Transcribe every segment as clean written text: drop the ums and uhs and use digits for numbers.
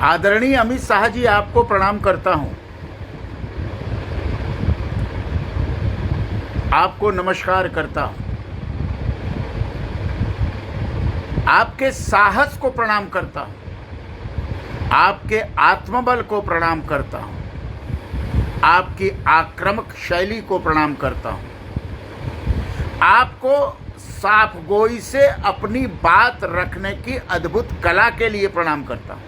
आदरणीय अमित शाह जी, आपको प्रणाम करता हूं। आपको नमस्कार करता हूं। आपके साहस को प्रणाम करता हूं। आपके आत्मबल को प्रणाम करता हूं। आपकी आक्रामक शैली को प्रणाम करता हूं। आपको साफगोई से अपनी बात रखने की अद्भुत कला के लिए प्रणाम करता हूं।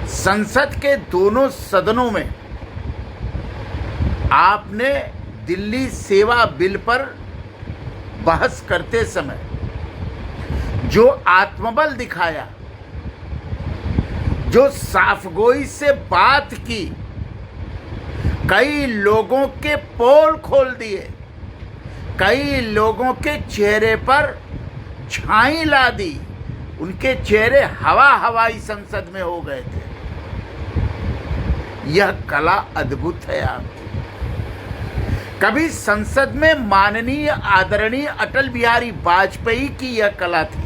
संसद के दोनों सदनों में आपने दिल्ली सेवा बिल पर बहस करते समय जो आत्मबल दिखाया, जो साफगोई से बात की, कई लोगों के पोल खोल दिए, कई लोगों के चेहरे पर छाई ला दी, उनके चेहरे हवाई संसद में हो गए थे। यह कला अद्भुत है आपकी। कभी संसद में माननीय आदरणीय अटल बिहारी वाजपेयी की यह कला थी।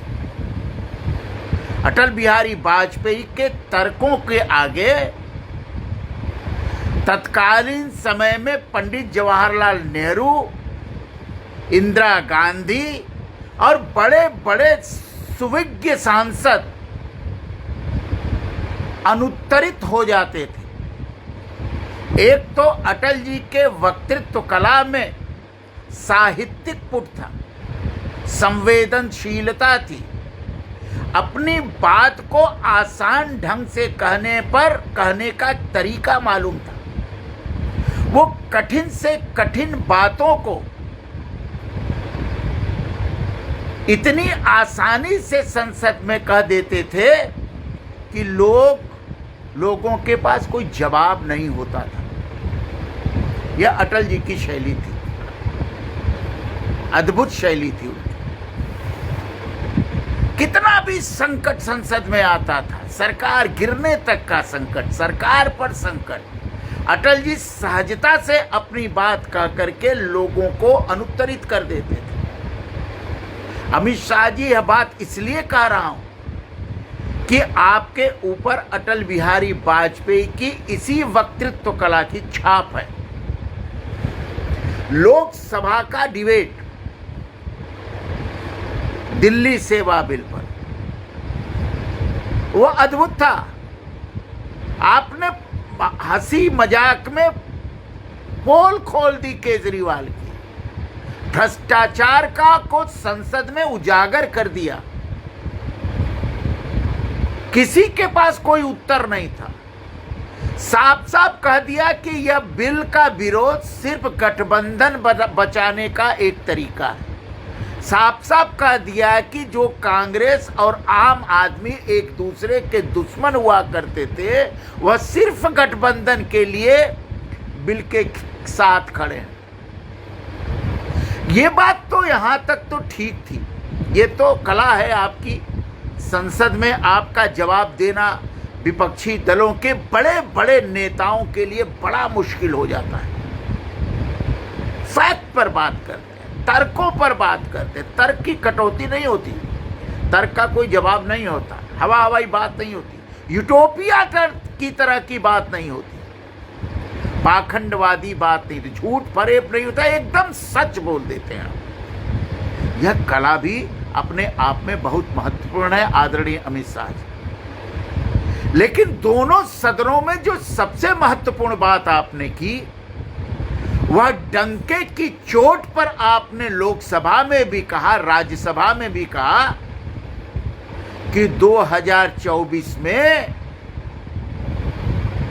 अटल बिहारी वाजपेयी के तर्कों के आगे तत्कालीन समय में पंडित जवाहरलाल नेहरू, इंदिरा गांधी और बड़े बड़े सुविज्ञ सांसद अनुत्तरित हो जाते थे। एक तो अटल जी के वक्तृत्व कला में साहित्यिक पुट था, संवेदनशीलता थी, अपनी बात को आसान ढंग से कहने का तरीका मालूम था। वो कठिन से कठिन बातों को इतनी आसानी से संसद में कह देते थे कि लोगों के पास कोई जवाब नहीं होता था। यह अटल जी की शैली थी, अद्भुत शैली थी उनकी। कितना भी संकट संसद में आता था, सरकार गिरने तक का संकट, सरकार पर संकट, अटल जी सहजता से अपनी बात कह करके लोगों को अनुत्तरित कर देते थे। अमित शाह जी, यह बात इसलिए कह रहा हूं कि आपके ऊपर अटल बिहारी वाजपेयी की इसी वक्तृत्व कला की छाप है। लोकसभा का डिबेट दिल्ली सेवा बिल पर, वो अद्भुत था। आपने हंसी मजाक में पोल खोल दी केजरीवाल की, भ्रष्टाचार को संसद में उजागर कर दिया। किसी के पास कोई उत्तर नहीं था। साफ साफ कह दिया कि यह बिल का विरोध सिर्फ गठबंधन बचाने का एक तरीका है। साफ साफ कह दिया कि जो कांग्रेस और आम आदमी एक दूसरे के दुश्मन हुआ करते थे, वह सिर्फ गठबंधन के लिए बिल के साथ खड़े हैं। ये बात तो यहां तक तो ठीक थी। ये तो कला है आपकी। संसद में आपका जवाब देना विपक्षी दलों के बड़े बड़े नेताओं के लिए बड़ा मुश्किल हो जाता है। फैक्ट पर बात करते हैं, तर्कों पर बात करते हैं। तर्क की कटौती नहीं होती, तर्क का कोई जवाब नहीं होता, हवाई बात नहीं होती, यूटोपिया की तरह की बात नहीं होती, पाखंडवादी बात नहीं होती, झूठ फरेब नहीं होता, एकदम सच बोल देते हैं। यह कला भी अपने आप में बहुत महत्वपूर्ण है आदरणीय अमित शाह जी। लेकिन दोनों सदनों में जो सबसे महत्वपूर्ण बात आपने की, वह डंके की चोट पर आपने लोकसभा में भी कहा, राज्यसभा में भी कहा कि 2024 में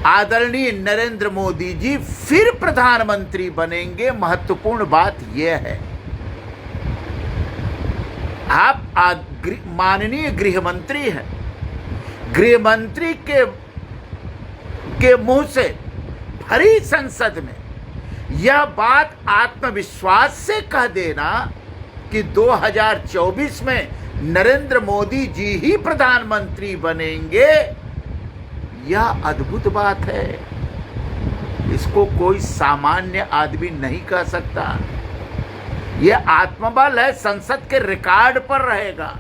आदरणीय नरेंद्र मोदी जी फिर प्रधानमंत्री बनेंगे। महत्वपूर्ण बात यह है, आप माननीय गृह मंत्री हैं, गृह मंत्री के मुंह से भरी संसद में यह बात आत्मविश्वास से कह देना कि 2024 में नरेंद्र मोदी जी ही प्रधानमंत्री बनेंगे, यह अद्भुत बात है। इसको कोई सामान्य आदमी नहीं कह सकता। यह आत्मबल है, संसद के रिकॉर्ड पर रहेगा।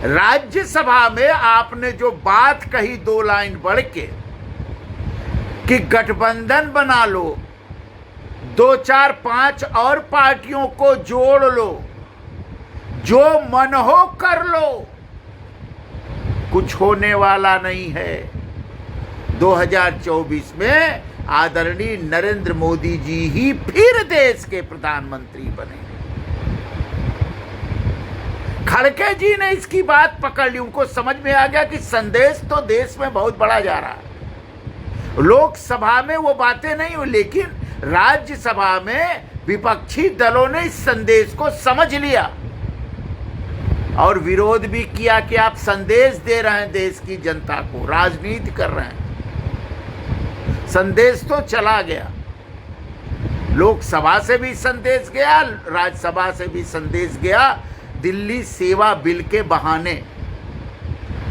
राज्यसभा में आपने जो बात कही 2 लाइन बढ़ के कि गठबंधन बना लो, 2, 4, 5 और पार्टियों को जोड़ लो, जो मन हो कर लो, कुछ होने वाला नहीं है। 2024 में आदरणीय नरेंद्र मोदी जी ही फिर देश के प्रधानमंत्री बने। खड़गे जी ने इसकी बात पकड़ ली, उनको समझ में आ गया कि संदेश तो देश में बहुत बड़ा जा रहा है। लोकसभा में वो बातें नहीं हुई, लेकिन राज्यसभा में विपक्षी दलों ने इस संदेश को समझ लिया और विरोध भी किया कि आप संदेश दे रहे हैं देश की जनता को, राजनीति कर रहे हैं। संदेश तो चला गया, लोकसभा से भी संदेश गया, राज्यसभा से भी संदेश गया, दिल्ली सेवा बिल के बहाने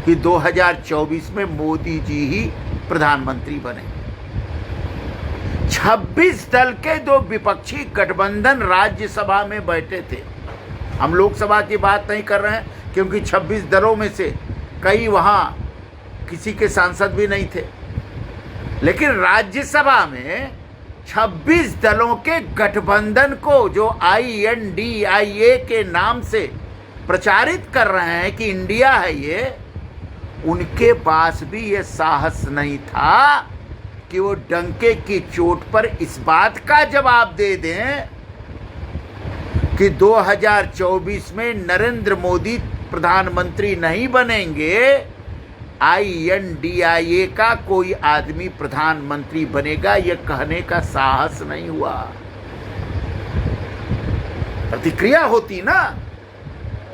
कि 2024 में मोदी जी ही प्रधानमंत्री बने। 26 दल के 2 विपक्षी गठबंधन राज्यसभा में बैठे थे। हम लोकसभा की बात नहीं कर रहे हैं क्योंकि 26 दलों में से कई वहां किसी के सांसद भी नहीं थे, लेकिन राज्यसभा में 26 दलों के गठबंधन को जो INDIA के नाम से प्रचारित कर रहे हैं कि इंडिया है ये, उनके पास भी ये साहस नहीं था कि वो डंके की चोट पर इस बात का जवाब दे दें कि 2024 में नरेंद्र मोदी प्रधानमंत्री नहीं बनेंगे, INDIA का कोई आदमी प्रधानमंत्री बनेगा, यह कहने का साहस नहीं हुआ। प्रतिक्रिया होती ना,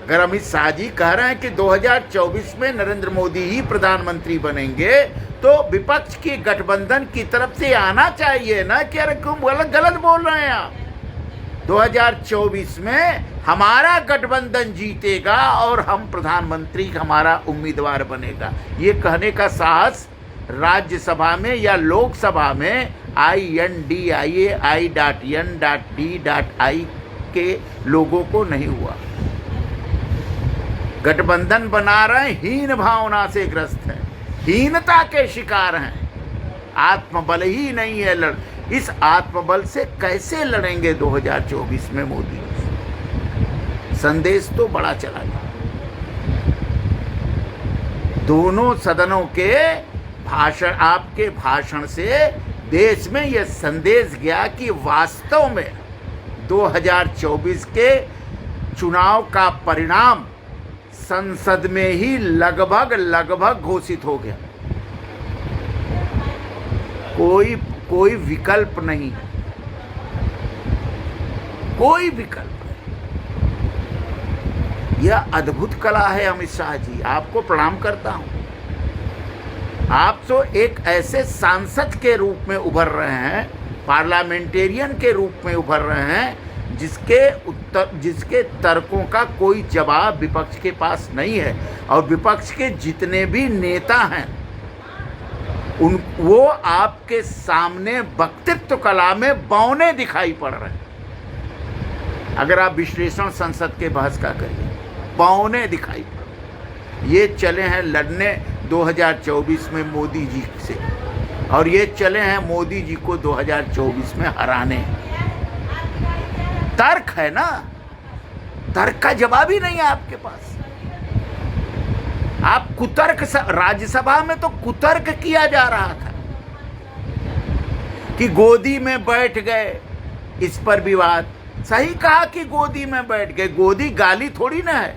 अगर अमित शाह जी कह रहे हैं कि 2024 में नरेंद्र मोदी ही प्रधानमंत्री बनेंगे, तो विपक्ष की गठबंधन की तरफ से आना चाहिए ना कि अरे क्यों गलत बोल रहे हैं आप, 2024 में हमारा गठबंधन जीतेगा और हम प्रधानमंत्री हमारा उम्मीदवार बनेगा। ये कहने का साहस राज्यसभा में या लोकसभा में INDIA I.N.D.I के लोगों को नहीं हुआ। गठबंधन बना रहे हीन भावना से ग्रस्त है, हीनता के शिकार हैं, आत्मबल ही नहीं है। इस आत्मबल से कैसे लड़ेंगे 2024 में मोदी? संदेश तो बड़ा चला गया। दोनों सदनों के भाषण, आपके भाषण से देश में यह संदेश गया कि वास्तव में 2024 के चुनाव का परिणाम संसद में ही लगभग घोषित हो गया। कोई विकल्प नहीं, कोई विकल्प नहीं। यह अद्भुत कला है अमित शाह जी, आपको प्रणाम करता हूं। आप तो एक ऐसे सांसद के रूप में उभर रहे हैं, पार्लियामेंटेरियन के रूप में उभर रहे हैं, जिसके तर्कों का कोई जवाब विपक्ष के पास नहीं है। और विपक्ष के जितने भी नेता हैं वो आपके सामने वक्तृत्व कला में बौने दिखाई पड़ रहे हैं। अगर आप विश्लेषण संसद के बहस का करिए, बौने दिखाई पड़ रहे। ये चले हैं लड़ने 2024 में मोदी जी से, और ये चले हैं मोदी जी को 2024 में हराने। तर्क है ना, तर्क का जवाब ही नहीं है आपके पास। आप कुतर्क, राज्यसभा में तो कुतर्क किया जा रहा था कि गोदी में बैठ गए, इस पर विवाद। सही कहा कि गोदी में बैठ गए, गोदी गाली थोड़ी ना है।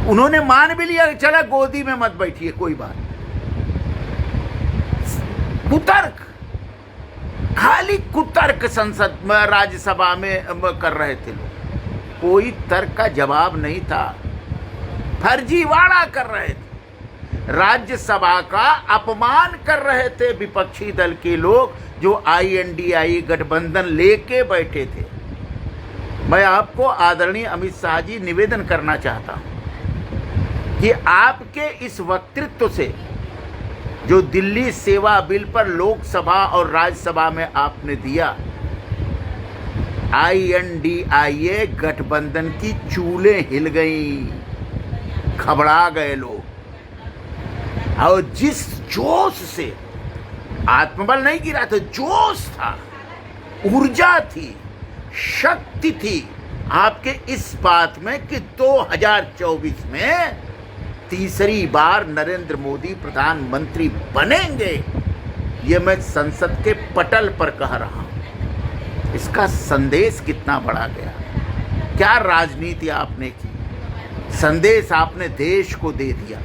उन्होंने मान भी लिया, चला गोदी में मत बैठिए, कोई बात। कुतर्क, खाली कुतर्क संसद में, राज्यसभा में कर रहे थे लोग। कोई तर्क का जवाब नहीं था, फर्जीवाड़ा कर रहे थे, राज्यसभा का अपमान कर रहे थे विपक्षी दल के लोग जो INDI गठबंधन लेके बैठे थे। मैं आपको आदरणीय अमित शाह जी निवेदन करना चाहता हूं कि आपके इस वक्तृत्व से जो दिल्ली सेवा बिल पर लोकसभा और राज्यसभा में आपने दिया, INDIA गठबंधन की चूलें हिल गईं। घबरा गए लोग। और जिस जोश से, आत्मबल नहीं गिरा था, जोश था, ऊर्जा थी, शक्ति थी आपके इस बात में कि 2024 में तीसरी बार नरेंद्र मोदी प्रधानमंत्री बनेंगे, ये मैं संसद के पटल पर कह रहा हूं। इसका संदेश कितना बड़ा गया, क्या राजनीति आपने की, संदेश आपने देश को दे दिया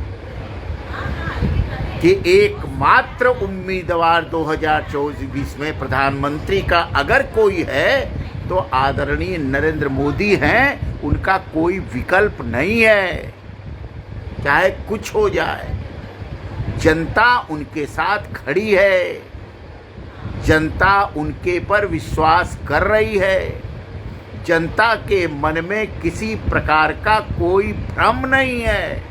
कि एकमात्र उम्मीदवार 2024 में प्रधानमंत्री का अगर कोई है तो आदरणीय नरेंद्र मोदी हैं, उनका कोई विकल्प नहीं है। चाहे कुछ हो जाए, जनता उनके साथ खड़ी है, जनता उनके पर विश्वास कर रही है, जनता के मन में किसी प्रकार का कोई भ्रम नहीं है।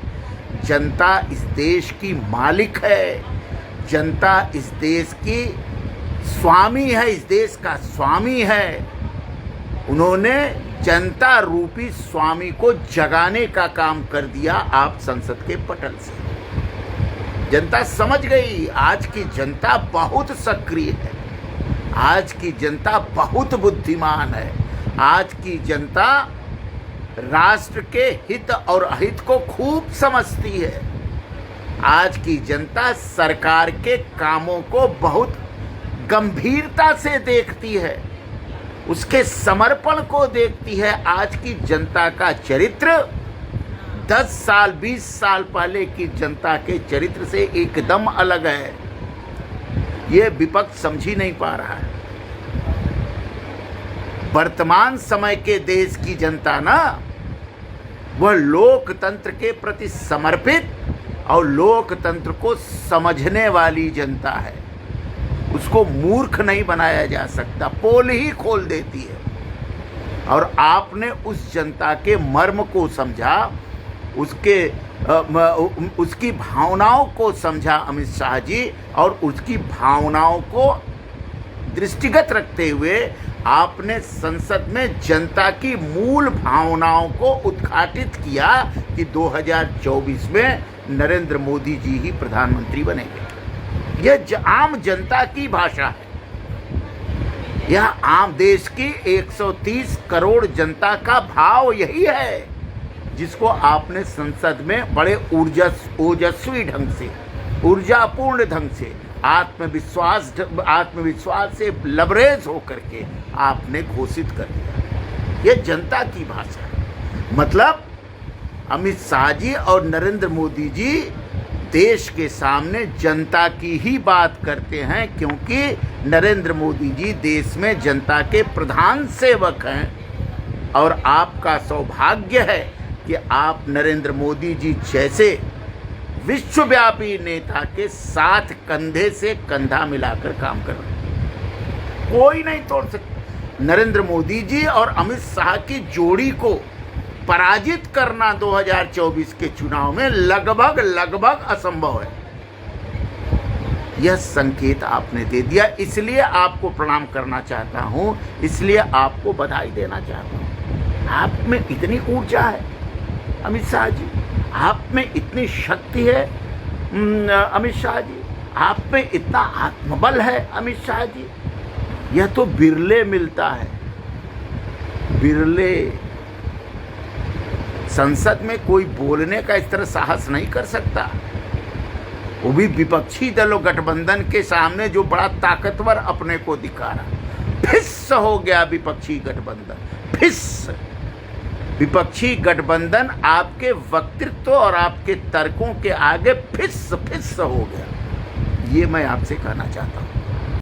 जनता इस देश की मालिक है, जनता इस देश की स्वामी है, इस देश का स्वामी है। उन्होंने जनता रूपी स्वामी को जगाने का काम कर दिया आप संसद के पटल से। जनता समझ गई, आज की जनता बहुत सक्रिय है, आज की जनता बहुत बुद्धिमान है, आज की जनता राष्ट्र के हित और अहित को खूब समझती है। आज की जनता सरकार के कामों को बहुत गंभीरता से देखती है, उसके समर्पण को देखती है। आज की जनता का चरित्र 10 साल 20 साल पहले की जनता के चरित्र से एकदम अलग है। ये विपक्ष समझ ही नहीं पा रहा है। वर्तमान समय के देश की जनता ना, वह लोकतंत्र के प्रति समर्पित और लोकतंत्र को समझने वाली जनता है। उसको मूर्ख नहीं बनाया जा सकता, पोल ही खोल देती है। और आपने उस जनता के मर्म को समझा, उसकी भावनाओं को समझा अमित शाह जी, और उसकी भावनाओं को दृष्टिगत रखते हुए आपने संसद में जनता की मूल भावनाओं को उद्घाटित किया कि 2024 में नरेंद्र मोदी जी ही प्रधानमंत्री बनेंगे। यह आम जनता की भाषा है, यह आम देश की 130 करोड़ जनता का भाव यही है, जिसको आपने संसद में बड़े ओजस्वी ढंग से, ऊर्जापूर्ण ढंग से, आत्मविश्वास से लबरेज होकर के आपने घोषित कर दिया। यह जनता की भाषा है। मतलब अमित शाह जी और नरेंद्र मोदी जी देश के सामने जनता की ही बात करते हैं, क्योंकि नरेंद्र मोदी जी देश में जनता के प्रधान सेवक हैं। और आपका सौभाग्य है कि आप नरेंद्र मोदी जी जैसे विश्वव्यापी नेता के साथ कंधे से कंधा मिलाकर काम कर रहे हैं। कोई नहीं तोड़ सकता। नरेंद्र मोदी जी और अमित शाह की जोड़ी को पराजित करना 2024 के चुनाव में लगभग असंभव है। यह संकेत आपने दे दिया, इसलिए आपको प्रणाम करना चाहता हूं, इसलिए आपको बधाई देना चाहता हूं। आप में इतनी ऊर्जा है अमित शाह जी, आप में इतनी शक्ति है अमित शाह जी, आप में इतना आत्मबल है अमित शाह जी। यह तो बिरले मिलता है, बिरले। संसद में कोई बोलने का इस तरह साहस नहीं कर सकता, वो भी विपक्षी दलों गठबंधन के सामने जो बड़ा ताकतवर अपने को दिखा रहा। फिस हो गया विपक्षी गठबंधन, फिस। विपक्षी गठबंधन आपके वक्तृत्व और आपके तर्कों के आगे फिस हो गया। ये मैं आपसे कहना चाहता हूँ।